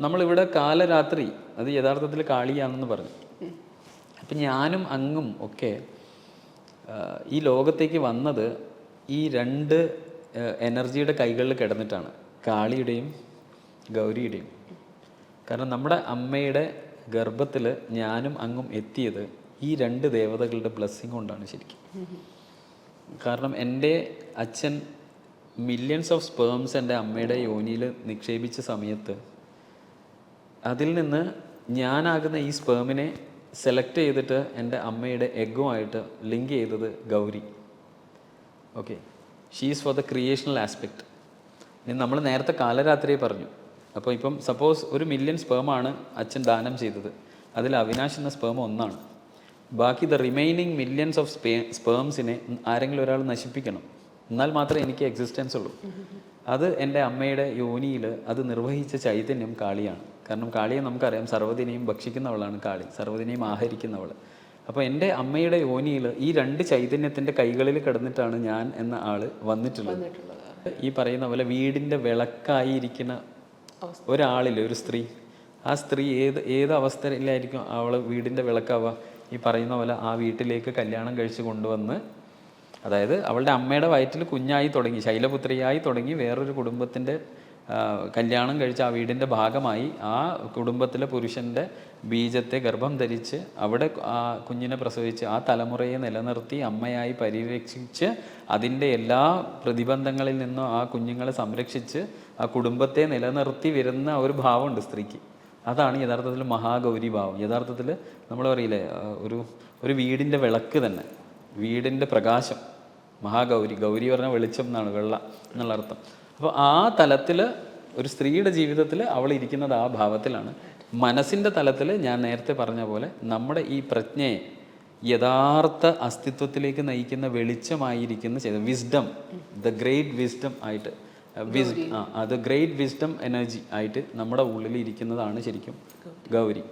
നമ്മളിവിടെ കാലരാത്രി അത് യഥാർത്ഥത്തിൽ കാളിയാണെന്ന് പറഞ്ഞു. അപ്പം ഞാനും അങ്ങും ഒക്കെ ഈ ലോകത്തേക്ക് വന്നത് ഈ രണ്ട് എനർജിയുടെ കൈകളിൽ കിടന്നിട്ടാണ്, കാളിയുടെയും ഗൗരിയുടെയും. കാരണം നമ്മുടെ അമ്മയുടെ ഗർഭത്തിൽ ഞാനും അങ്ങും എത്തിയത് ഈ രണ്ട് ദേവതകളുടെ ബ്ലെസ്സിങ് കൊണ്ടാണ് ശരിക്കും. കാരണം എൻ്റെ അച്ഛൻ മില്യൺസ് ഓഫ് സ്പേംസ് എൻ്റെ അമ്മയുടെ യോനിയിൽ നിക്ഷേപിച്ച സമയത്ത് അതിൽ നിന്ന് ഞാനാകുന്ന ഈ സ്പേമിനെ സെലക്ട് ചെയ്തിട്ട് എൻ്റെ അമ്മയുടെ എഗ്ഗുമായിട്ട് ലിങ്ക് ചെയ്തത് Gauri. Okay, she's for the creational aspect. നമ്മൾ നേരത്തെ കാലരാത്രിയെ പറഞ്ഞു. അപ്പോൾ ഇപ്പം സപ്പോസ് 1,000,000 സ്പേമാണ് അച്ഛൻ ദാനം ചെയ്തത്, അതിൽ അവിനാശ് എന്ന സ്പേം ഒന്നാണ്. ബാക്കി ദ റിമൈനിങ് മില്യൺസ് ഓഫ് സ്പേംസിനെ ആരെങ്കിലും ഒരാൾ നശിപ്പിക്കണം, എന്നാൽ മാത്രമേ എനിക്ക് എക്സിസ്റ്റൻസ് ഉള്ളൂ. അത് എൻ്റെ അമ്മയുടെ യോനിയിൽ അത് നിർവഹിച്ച ചൈതന്യം കാളിയാണ്. കാരണം കാളിയെ നമുക്കറിയാം, സർവ്വതിനെയും ഭക്ഷിക്കുന്നവളാണ് കാളി, സർവ്വതിനെയും ആഹരിക്കുന്നവൾ. അപ്പോൾ എൻ്റെ അമ്മയുടെ യോനിയിൽ ഈ രണ്ട് ചൈതന്യത്തിൻ്റെ കൈകളിൽ കിടന്നിട്ടാണ് ഞാൻ എന്ന ആൾ വന്നിട്ടുള്ളത്. ഈ പറയുന്ന പോലെ വീടിൻ്റെ വിളക്കായിരിക്കുന്ന ഒരാളിൽ ഒരു സ്ത്രീ, ആ സ്ത്രീ ഏത് അവസ്ഥയിലായിരിക്കും അവൾ വീടിൻ്റെ വിളക്കാവുക? ഈ പറയുന്ന പോലെ ആ വീട്ടിലേക്ക് കല്യാണം കഴിച്ച് കൊണ്ടുവന്ന്, അതായത് അവളുടെ അമ്മയുടെ വയറ്റിൽ കുഞ്ഞായി തുടങ്ങി, ശൈലപുത്രിയായി തുടങ്ങി, വേറൊരു കുടുംബത്തിൻ്റെ കല്യാണം കഴിച്ച് ആ വീടിൻ്റെ ഭാഗമായി ആ കുടുംബത്തിലെ പുരുഷൻ്റെ ബീജത്തെ ഗർഭം ധരിച്ച് അവിടെ ആ കുഞ്ഞിനെ പ്രസവിച്ച് ആ തലമുറയെ നിലനിർത്തി അമ്മയായി പരിരക്ഷിച്ച് അതിൻ്റെ എല്ലാ പ്രതിബന്ധങ്ങളിൽ നിന്നും ആ കുഞ്ഞുങ്ങളെ സംരക്ഷിച്ച് ആ കുടുംബത്തെ നിലനിർത്തി വരുന്ന ഒരു ഭാവമുണ്ട് സ്ത്രീക്ക്. അതാണ് യഥാർത്ഥത്തിൽ മഹാഗൗരി ഭാവം. യഥാർത്ഥത്തിൽ നമ്മൾ പറയില്ലേ, ഒരു വീടിൻ്റെ വിളക്ക് തന്നെ, വീടിൻ്റെ പ്രകാശം, മഹാഗൗരി. ഗൗരി പറഞ്ഞാൽ വെളിച്ചം എന്നാണ്, വെള്ള എന്നുള്ള അർത്ഥം. അപ്പോൾ ആ തലത്തിൽ ഒരു സ്ത്രീയുടെ ജീവിതത്തിൽ അവൾ ഇരിക്കുന്നത് ആ ഭാവത്തിലാണ്. മനസ്സിൻ്റെ തലത്തിൽ ഞാൻ നേരത്തെ പറഞ്ഞ പോലെ നമ്മുടെ ഈ പ്രജ്ഞയെ യഥാർത്ഥ അസ്തിത്വത്തിലേക്ക് നയിക്കുന്ന വെളിച്ചമായിരിക്കുന്ന വിസ്ഡം, ദ ഗ്രേറ്റ് വിസ്ഡം ആയിട്ട്, അത് ഗ്രേറ്റ് വിസ്ഡം എനർജി ആയിട്ട് നമ്മുടെ ഉള്ളിൽ ഇരിക്കുന്നതാണ് ശരിക്കും ഗൗരി.